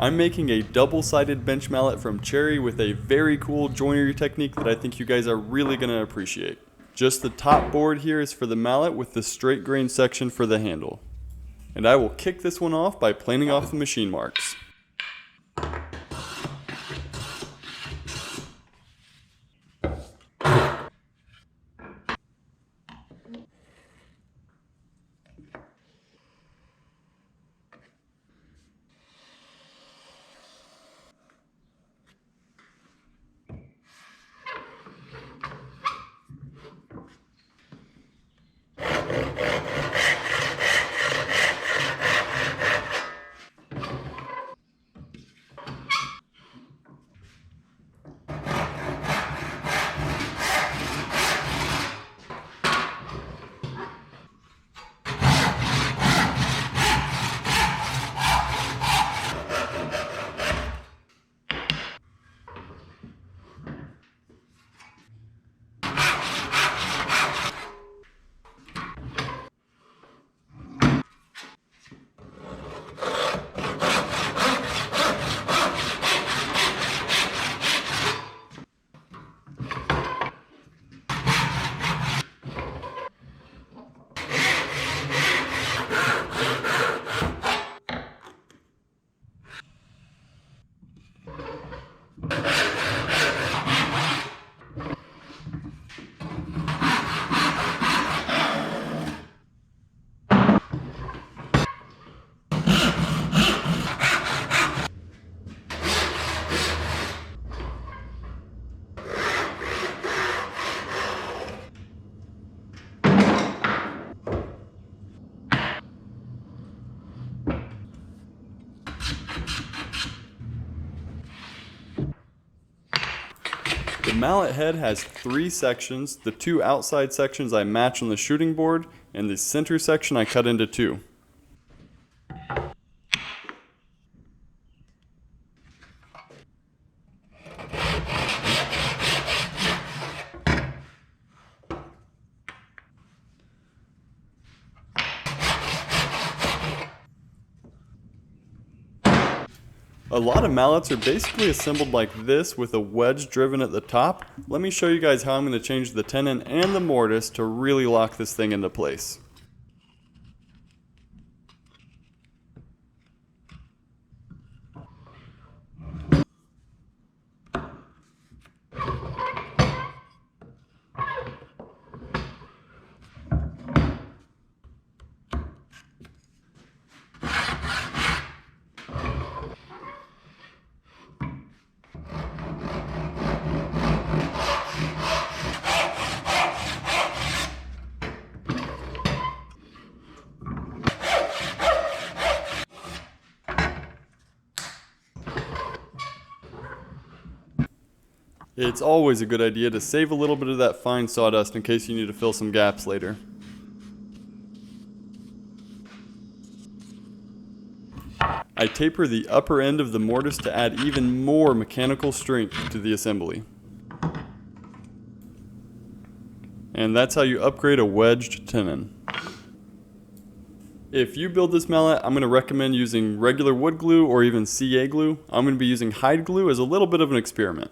I'm making a double-sided bench mallet from cherry with a very cool joinery technique that I think you guys are really going to appreciate. Just the top board here is for the mallet with the straight grain section for the handle. And I will kick this one off by planing off the machine marks. The mallet head has 3 sections. The 2 outside sections I match on the shooting board, and the center section I cut into 2. A lot of mallets are basically assembled like this with a wedge driven at the top. Let me show you guys how I'm going to change the tenon and the mortise to really lock this thing into place. It's always a good idea to save a little bit of that fine sawdust in case you need to fill some gaps later. I taper the upper end of the mortise to add even more mechanical strength to the assembly. And that's how you upgrade a wedged tenon. If you build this mallet, I'm going to recommend using regular wood glue or even CA glue. I'm going to be using hide glue as a little bit of an experiment.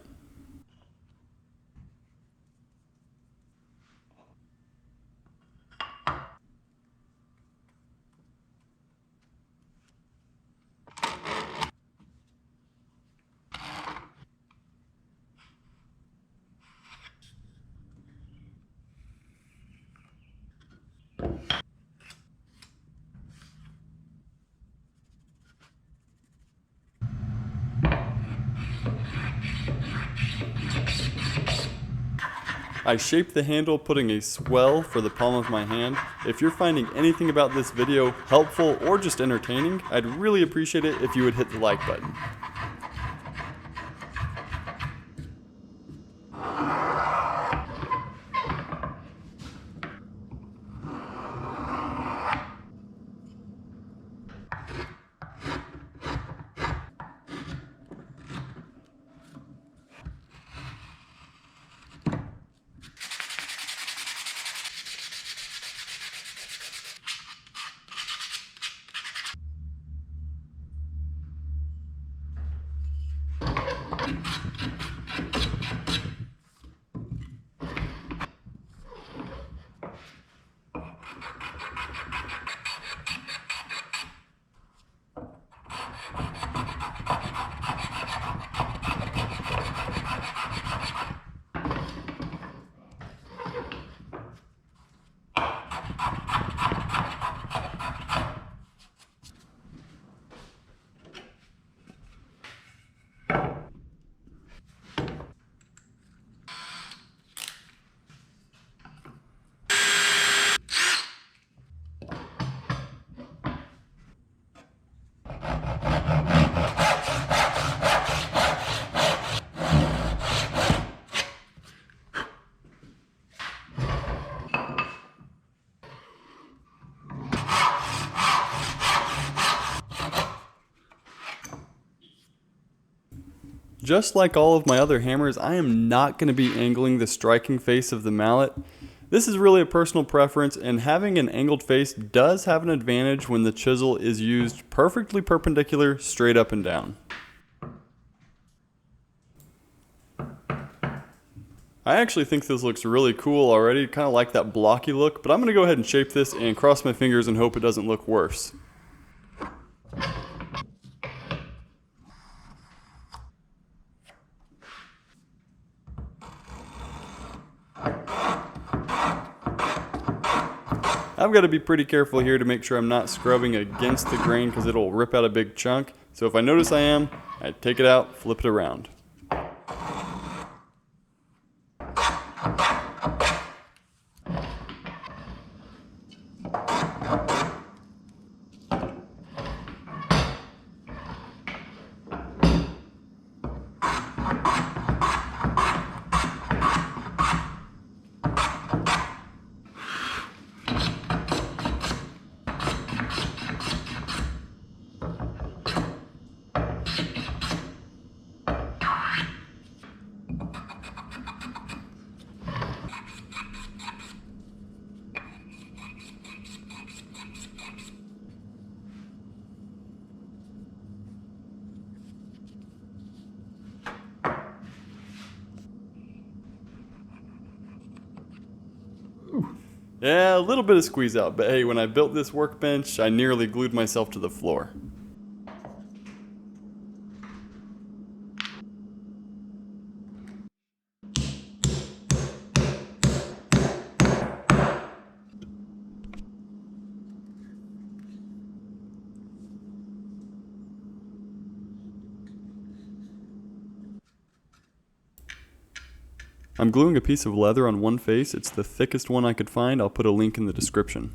I shaped the handle putting a swell for the palm of my hand. If you're finding anything about this video helpful or just entertaining, I'd really appreciate it if you would hit the like button. Just like all of my other hammers, I am not going to be angling the striking face of the mallet. This is really a personal preference, and having an angled face does have an advantage when the chisel is used perfectly perpendicular straight up and down. I actually think this looks really cool already, kind of like that blocky look, but I'm going to go ahead and shape this and cross my fingers and hope it doesn't look worse. I've got to be pretty careful here to make sure I'm not scrubbing against the grain because it'll rip out a big chunk. So if I notice I am, I take it out, flip it around. Yeah, a little bit of squeeze out, but hey, when I built this workbench, I nearly glued myself to the floor. I'm gluing a piece of leather on one face. It's the thickest one I could find. I'll put a link in the description.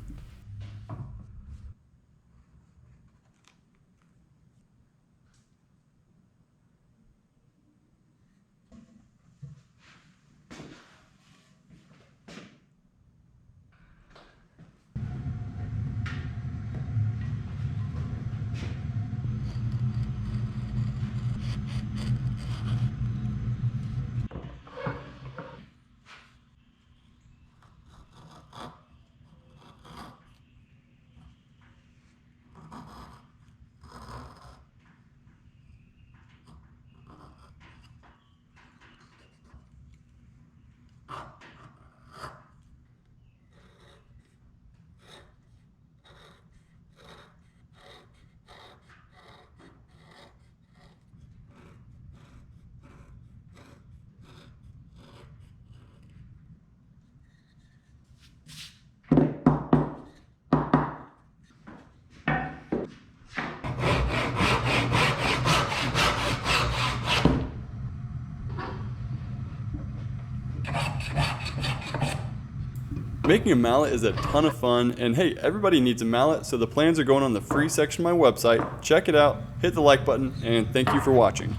Making a mallet is a ton of fun, and hey, everybody needs a mallet, so the plans are going on the free section of my website. Check it out, hit the like button, and thank you for watching.